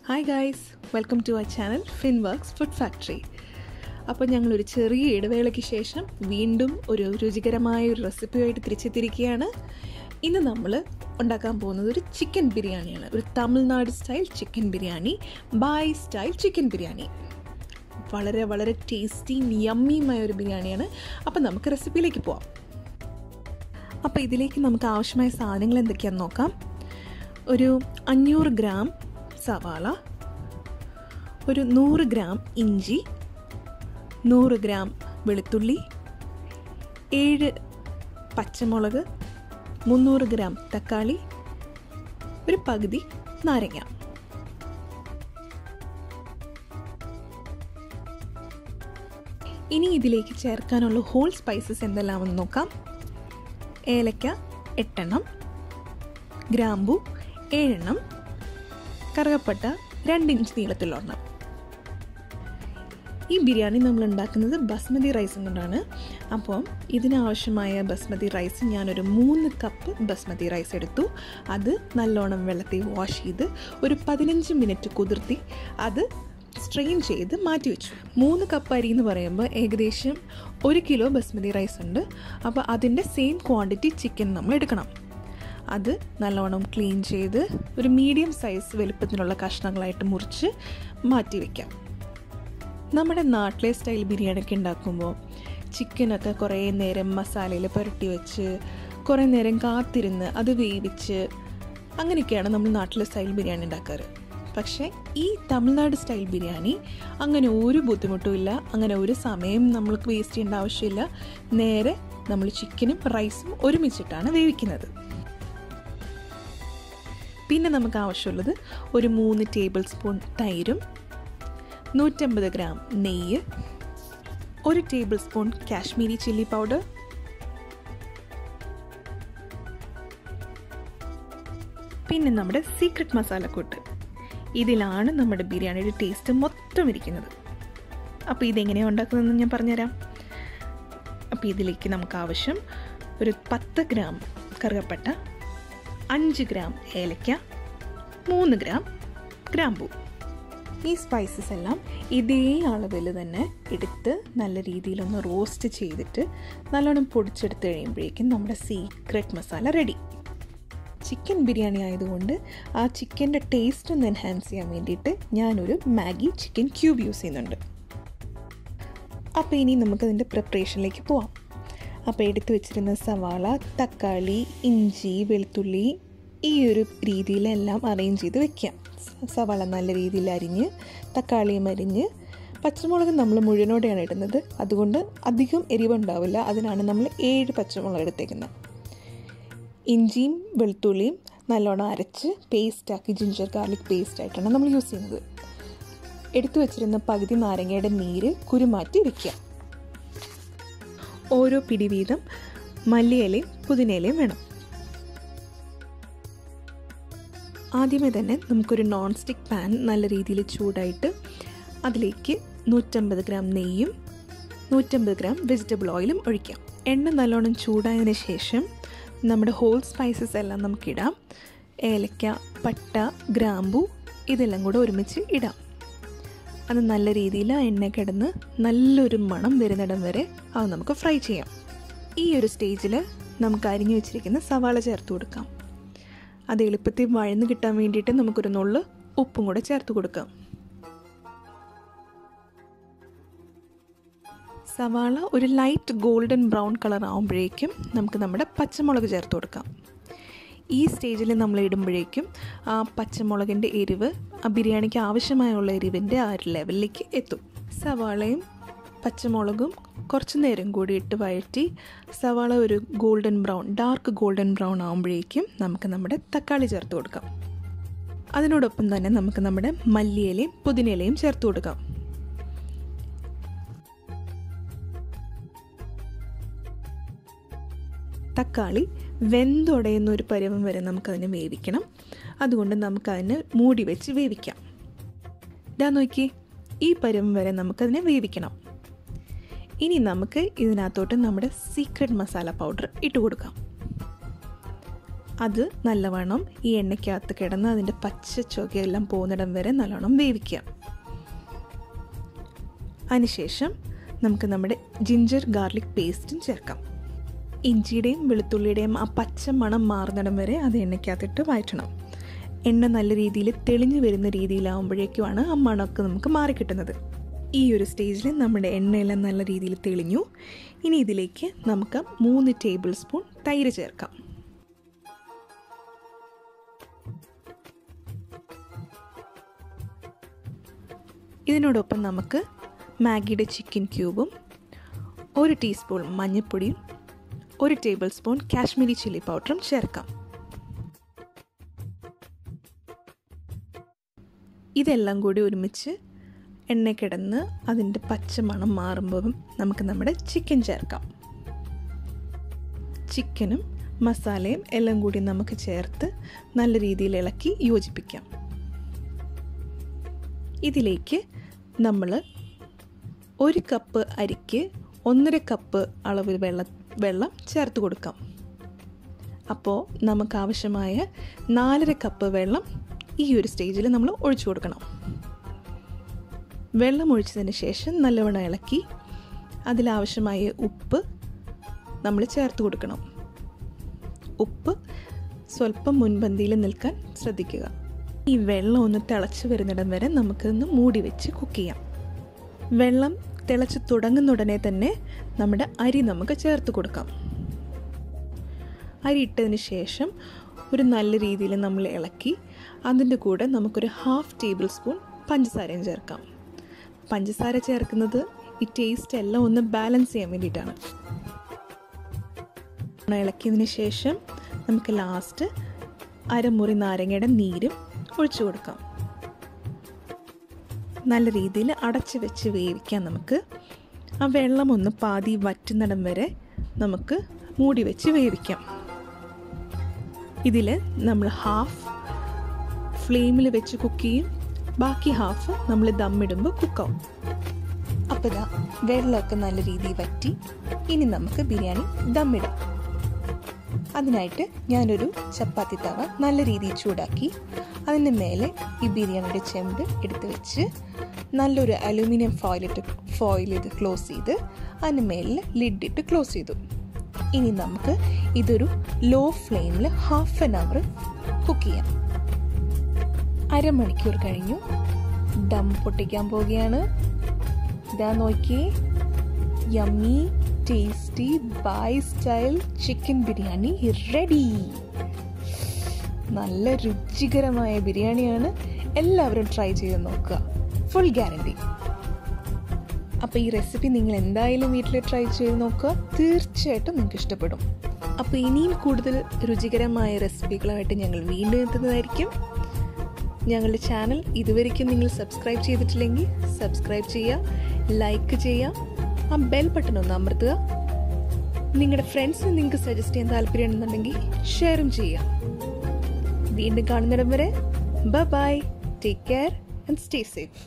Hi guys, welcome to our channel Finworks food factory. അപ്പോൾ ഞങ്ങളൊരു ചെറിയ ഇടവേളയ്ക്ക് ശേഷം വീണ്ടും ഒരു രുചികരമായ ഒരു റെസിപ്പിയായിട്ട് തിരിച്ചെത്തിയിരിക്കുകയാണ്. ഇന്ന് നമ്മൾ ഉണ്ടാക്കാൻ പോകുന്നത് ഒരു ചിക്കൻ ബിരിയാണിയാണ്. ഒരു Tamil Nadu style chicken biryani, bhai style chicken biryani. വളരെ വളരെ ടേസ്റ്റിയും യമ്മിയുമായ ഒരു ബിരിയാണിയാണ്. അപ്പോൾ നമുക്ക് റെസിപ്പിയിലേക്ക് പോവാം. അപ്പോൾ ഇതിലേക്ക് നമുക്ക് ആവശ്യമായ സാധനങ്ങൾ എന്തൊക്കെയാണെന്ന് നോക്കാം. ഒരു 500 ഗ്രാം സവാള, ഒരു 100 ഗ്രാം ഇഞ്ചി, 100 ഗ്രാം വെളുത്തുള്ളി, 7 പച്ചമുളക്, 300 ഗ്രാം തക്കാളി, ഒരു പകുതി നാരങ്ങ. ഇനി ഇതിലേക്ക് ചേർക്കാനുള്ള ഹോൾ സ്പൈസസ് എന്തെല്ലാമെന്ന് നോക്കാം. ഏലക്ക 8 എണ്ണം, ഗ്രാമ്പു 7 എണ്ണം, കറുകപ്പട്ട 2 ഇഞ്ച് നീളത്തിലൊരെണ്ണം. ഈ ബിരിയാണി നമ്മൾ ഉണ്ടാക്കുന്നത് ബസ്മതി റൈസ് കൊണ്ടാണ്. അപ്പോൾ ഇതിനാവശ്യമായ ബസ്മതി റൈസ് ഞാനൊരു 3 കപ്പ് ബസ്മതി റൈസ് എടുത്തു. അത് നല്ലോണം വെള്ളത്തിൽ വാഷ് ചെയ്ത് ഒരു 15 മിനിറ്റ് കുതിർത്തി അത് സ്ട്രെയിൻ ചെയ്ത് മാറ്റി വെച്ചു. 3 കപ്പ് അരി എന്ന് പറയുമ്പോൾ ഏകദേശം 1 കിലോ ബസ്മതി റൈസ് ഉണ്ട്. അപ്പോൾ അതിൻ്റെ സെയിം ക്വാണ്ടിറ്റി ചിക്കൻ നമ്മൾ എടുക്കണം. അത് നല്ലോണം ക്ലീൻ ചെയ്ത് ഒരു മീഡിയം സൈസ് വലുപ്പത്തിനുള്ള കഷ്ണങ്ങളായിട്ട് മുറിച്ച് മാറ്റി വയ്ക്കാം. നമ്മുടെ നാട്ടിലെ സ്റ്റൈൽ ബിരിയാണിയൊക്കെ ഉണ്ടാക്കുമ്പോൾ ചിക്കനൊക്കെ കുറേ നേരം മസാലയിൽ പുരട്ടി വെച്ച് കുറേ നേരം കാത്തിരുന്ന് അത് വേവിച്ച് അങ്ങനെയൊക്കെയാണ് നമ്മൾ നാട്ടിലെ സ്റ്റൈൽ ബിരിയാണി ഉണ്ടാക്കാറ്. പക്ഷേ ഈ തമിഴ്നാട് സ്റ്റൈൽ ബിരിയാണി അങ്ങനെ ഒരു ബുദ്ധിമുട്ടും ഇല്ല, അങ്ങനെ ഒരു സമയം നമ്മൾക്ക് വേസ്റ്റ് ചെയ്യേണ്ട ആവശ്യമില്ല. നേരെ നമ്മൾ ചിക്കനും റൈസും ഒരുമിച്ചിട്ടാണ് വേവിക്കുന്നത്. പിന്നെ നമുക്ക് ആവശ്യമുള്ളത് ഒരു 3 ടേബിൾ സ്പൂൺ തൈരും, 150 ഗ്രാം നെയ്യ്, 1 table spoon Kashmiri chilli powder, പിന്നെ നമ്മുടെ സീക്രട്ട് മസാലക്കൂട്ട്. ഇതിലാണ് നമ്മുടെ ബിരിയാണിയുടെ ടേസ്റ്റ് മൊത്തം ഇരിക്കുന്നത്. അപ്പോൾ ഇതെങ്ങനെയാണ് ഉണ്ടാക്കുന്നതെന്ന് ഞാൻ പറഞ്ഞുതരാം. അപ്പോൾ ഇതിലേക്ക് നമുക്ക് ആവശ്യം ഒരു 10 ഗ്രാം കറുകപ്പട്ട, 5 ഗ്രാം ഏലക്ക, 3 ഗ്രാം ഗ്രാമ്പൂ. ഈ സ്പൈസസ് എല്ലാം ഇതേ അളവിൽ തന്നെ എടുത്ത് നല്ല രീതിയിലൊന്ന് റോസ്റ്റ് ചെയ്തിട്ട് നല്ലോണം പൊടിച്ചെടുത്ത് കഴിയുമ്പോഴേക്കും നമ്മുടെ secret masala ready. Chicken biryani ആയതുകൊണ്ട് ആ ചിക്കൻ്റെ ടേസ്റ്റ് ഒന്ന് എൻഹാൻസ് ചെയ്യാൻ വേണ്ടിയിട്ട് ഞാനൊരു മാഗി ചിക്കൻ ക്യൂബ് യൂസ് ചെയ്യുന്നുണ്ട്. അപ്പോൾ ഇനി നമുക്കതിൻ്റെ പ്രിപ്പറേഷനിലേക്ക് പോവാം. അപ്പോൾ എടുത്തു വെച്ചിരുന്ന സവാള, തക്കാളി, ഇഞ്ചി, വെളുത്തുള്ളി ഈ ഒരു രീതിയിലെല്ലാം അറേഞ്ച് ചെയ്ത് വെക്കാം. സവാള നല്ല രീതിയിൽ അരിഞ്ഞ്, തക്കാളിയും അരിഞ്ഞ്, പച്ചമുളക് നമ്മൾ മുഴുവനോടെയാണ് ഇടുന്നത്. അതുകൊണ്ട് അധികം എരിവുണ്ടാവില്ല. അതിനാണ് നമ്മൾ 7 പച്ചമുളക് എടുത്തേക്കുന്നത്. ഇഞ്ചിയും വെളുത്തുള്ളിയും നല്ലോണം അരച്ച് പേസ്റ്റാക്കി ജിഞ്ചർ ഗാർലിക് പേസ്റ്റായിട്ടാണ് നമ്മൾ യൂസ് ചെയ്യുന്നത്. എടുത്തു വെച്ചിരുന്ന പകുതി നാരങ്ങയുടെ നീര് കുരുമാറ്റി വയ്ക്കുക. ഓരോ പിടി വീതം മല്ലിയിലയും പുതിനയിലയും വേണം. ആദ്യമേ തന്നെ നമുക്കൊരു നോൺ സ്റ്റിക്ക് പാൻ നല്ല രീതിയിൽ ചൂടായിട്ട് അതിലേക്ക് 150 ഗ്രാം നെയ്യും 150 ഗ്രാം വെജിറ്റബിൾ ഓയിലും ഒഴിക്കാം. എണ്ണ നല്ലോണം ചൂടായതിന് ശേഷം നമ്മുടെ ഹോൾ സ്പൈസസ് എല്ലാം നമുക്കിടാം. ഏലക്ക, പട്ട, ഗ്രാമ്പു ഇതെല്ലാം കൂടെ ഒരുമിച്ച് ഇടാം. അത് നല്ല രീതിയിൽ എണ്ണ കിടന്ന് നല്ലൊരു മണം വരുന്നിടം വരെ അത് നമുക്ക് ഫ്രൈ ചെയ്യാം. ഈ ഒരു സ്റ്റേജിൽ നമുക്ക് അരിഞ്ഞു വെച്ചിരിക്കുന്ന സവാള ചേർത്ത് കൊടുക്കാം. അത് എളുപ്പത്തിൽ വഴന്ന് കിട്ടാൻ വേണ്ടിയിട്ട് നമുക്കൊരു നുള്ള് ഉപ്പും കൂടെ ചേർത്ത് കൊടുക്കാം. സവാള ഒരു ലൈറ്റ് ഗോൾഡൻ ബ്രൗൺ കളർ ആകുമ്പോഴേക്കും നമുക്ക് നമ്മുടെ പച്ചമുളക് ചേർത്ത് കൊടുക്കാം. ഈ സ്റ്റേജിൽ നമ്മൾ ഇടുമ്പോഴേക്കും ആ പച്ചമുളകിൻ്റെ എരിവ് ആ ബിരിയാണിക്ക് ആവശ്യമായുള്ള എരിവിൻ്റെ ആ ഒരു ലെവലിലേക്ക് എത്തും. സവാളയും പച്ചമുളകും കുറച്ച് നേരം കൂടി ഇട്ട് വഴറ്റി സവാള ഒരു golden brown, dark golden brown ആകുമ്പോഴേക്കും നമുക്ക് നമ്മുടെ തക്കാളി ചേർത്ത് കൊടുക്കാം. അതിനോടൊപ്പം തന്നെ നമുക്ക് നമ്മുടെ മല്ലിയിലയും പുതിനയിലയും ചേർത്ത് കൊടുക്കാം. തക്കാളി വെന്തുടയുന്നൊരു പരുവം വരെ നമുക്കതിനെ വേവിക്കണം. അതുകൊണ്ട് നമുക്കതിന് മൂടി വെച്ച് വേവിക്കാം. ഇതാ നോക്കി, ഈ പരുവം വരെ നമുക്കതിനെ വേവിക്കണം. ഇനി നമുക്ക് ഇതിനകത്തോട്ട് നമ്മുടെ സീക്രട്ട് മസാല പൗഡർ ഇട്ട് കൊടുക്കാം. അത് നല്ലവണ്ണം ഈ എണ്ണയ്ക്കകത്ത് കിടന്ന് അതിൻ്റെ പച്ച ചൊകയെല്ലാം പോകുന്നിടം വരെ നല്ലോണം വേവിക്കാം. അതിനുശേഷം നമുക്ക് നമ്മുടെ ജിഞ്ചർ ഗാർലിക് പേസ്റ്റും ചേർക്കാം. ഇഞ്ചിയുടെയും വെളുത്തുള്ളിയുടെയും ആ പച്ച മണം മാറുന്നിടം വരെ അത് എണ്ണയ്ക്കകത്തിട്ട് വഴറ്റണം. എണ്ണ നല്ല രീതിയിൽ തെളിഞ്ഞു വരുന്ന രീതിയിലാവുമ്പോഴേക്കുമാണ് ആ മണമൊക്കെ നമുക്ക് മാറിക്കിട്ടുന്നത്. ഈ ഒരു സ്റ്റേജിൽ നമ്മുടെ എണ്ണയെല്ലാം നല്ല രീതിയിൽ തെളിഞ്ഞു. ഇനി ഇതിലേക്ക് നമുക്ക് 3 ടേബിൾ സ്പൂൺ തൈര് ചേർക്കാം. ഇതിനോടൊപ്പം നമുക്ക് മാഗിയുടെ ചിക്കൻ ക്യൂബും 1 ടീസ്പൂൺ മഞ്ഞൾപ്പൊടിയും 1 ടേബിൾ സ്പൂൺ കാശ്മീരി ചില്ലി പൗഡറും ചേർക്കാം. ഇതെല്ലാം കൂടി ഒരുമിച്ച് എണ്ണ കിടന്ന് അതിൻ്റെ പച്ച മണം മാറുമ്പോൾ നമുക്ക് നമ്മുടെ ചിക്കൻ ചേർക്കാം. ചിക്കനും മസാലയും എല്ലാം കൂടി നമുക്ക് ചേർത്ത് നല്ല രീതിയിൽ ഇളക്കി യോജിപ്പിക്കാം. ഇതിലേക്ക് നമ്മൾ 1 കപ്പ് അരിക്ക് 1.5 കപ്പ് അളവ് വെള്ളം ചേർത്ത് കൊടുക്കാം. അപ്പോൾ നമുക്ക് ആവശ്യമായ 4.5 കപ്പ് വെള്ളം ഈ ഒരു സ്റ്റേജിൽ നമ്മൾ ഒഴിച്ചു കൊടുക്കണം. വെള്ളം ഒഴിച്ചതിന് ശേഷം നല്ലവണ്ണം ഇളക്കി അതിലാവശ്യമായ ഉപ്പ് നമ്മൾ ചേർത്ത് കൊടുക്കണം. ഉപ്പ് സ്വല്പം മുൻപന്തിയിൽ നിൽക്കാൻ ശ്രദ്ധിക്കുക. ഈ വെള്ളം ഒന്ന് തിളച്ച് വരുന്നിടം വരെ നമുക്കൊന്ന് മൂടി വെച്ച് കുക്ക് ചെയ്യാം. വെള്ളം തിളച്ച് തുടങ്ങുന്ന ഉടനെ തന്നെ നമ്മുടെ അരി നമുക്ക് ചേർത്ത് കൊടുക്കാം. അരി ഇട്ടതിന് ശേഷം ഒരു നല്ല രീതിയിൽ നമ്മൾ ഇളക്കി അതിൻ്റെ കൂടെ നമുക്കൊരു 1/2 ടേബിൾ സ്പൂൺ പഞ്ചസാരയും ചേർക്കാം. പഞ്ചസാര ചേർക്കുന്നത് ഈ ടേസ്റ്റ് എല്ലാം ഒന്ന് ബാലൻസ് ചെയ്യാൻ വേണ്ടിയിട്ടാണ്. ഇളക്കിയതിന് ശേഷം നമുക്ക് ലാസ്റ്റ് 1/2 മുറി നാരങ്ങയുടെ നീരും ഒഴിച്ചു കൊടുക്കാം. നല്ല രീതിയിൽ അടച്ച് വെച്ച് വേവിക്കാം. നമുക്ക് ആ വെള്ളം ഒന്ന് പാതി വറ്റുന്നിടം വരെ നമുക്ക് മൂടി വെച്ച് വേവിക്കാം. ഇതിൽ നമ്മൾ 1/2 ഫ്ലെയിമിൽ വെച്ച് കുക്ക് ചെയ്യും, ബാക്കി 1/2 നമ്മൾ ദമ്മിടുമ്പോൾ കുക്കാവും. അപ്പോൾ ഇതാ വെള്ളമൊക്കെ നല്ല രീതിയിൽ വറ്റി. ഇനി നമുക്ക് ബിരിയാണി ദമ്മിടാം. അതിനായിട്ട് ഞാനൊരു ചപ്പാത്തി തവ നല്ല രീതിയിൽ ചൂടാക്കി അതിന് മേലെ ഈ ബിരിയാണിയുടെ ചെമ്പ് എടുത്ത് വെച്ച് നല്ലൊരു അലൂമിനിയം ഫോയിൽ ഇത് ക്ലോസ് ചെയ്ത് അതിന് മേലിൽ ലിഡിട്ട് ക്ലോസ് ചെയ്തു. ഇനി നമുക്ക് ഇതൊരു ലോ ഫ്ലെയിമിൽ 1/2 അവർ കുക്ക് ചെയ്യാം. 1/2 മണിക്കൂർ കഴിഞ്ഞു. ദം പൊട്ടിക്കാൻ പോവുകയാണ്. ഇതാ നോക്കിയേ, yummy tasty bhai style chicken biryani ready. നല്ല രുചികരമായ ബിരിയാണിയാണ്. എല്ലാവരും ട്രൈ ചെയ്ത് നോക്കുക, ഫുൾ ഗ്യാരണ്ടി. അപ്പോൾ ഈ റെസിപ്പി നിങ്ങൾ എന്തായാലും വീട്ടിൽ ട്രൈ ചെയ്ത് നോക്കുക, തീർച്ചയായിട്ടും നിങ്ങൾക്ക് ഇഷ്ടപ്പെടും. അപ്പോൾ ഇനിയും കൂടുതൽ രുചികരമായ റെസിപ്പികളുമായിട്ട് ഞങ്ങൾ വീണ്ടും എത്തുന്നതായിരിക്കും. ഞങ്ങളുടെ ചാനൽ ഇതുവരെയ്ക്കും നിങ്ങൾ സബ്സ്ക്രൈബ് ചെയ്തിട്ടില്ലെങ്കിൽ സബ്സ്ക്രൈബ് ചെയ്യുക, ലൈക്ക് ചെയ്യുക, ആ ബെൽ ബട്ടൺ ഒന്ന് അമർത്തുക. നിങ്ങളുടെ ഫ്രണ്ട്സിന് നിങ്ങൾക്ക് സജസ്റ്റ് ചെയ്യാൻ താല്പര്യമുണ്ടെന്നുണ്ടെങ്കിൽ ഷെയറും ചെയ്യുക. വീണ്ടും കാണുന്നിടം വരെ bye, take care and stay safe.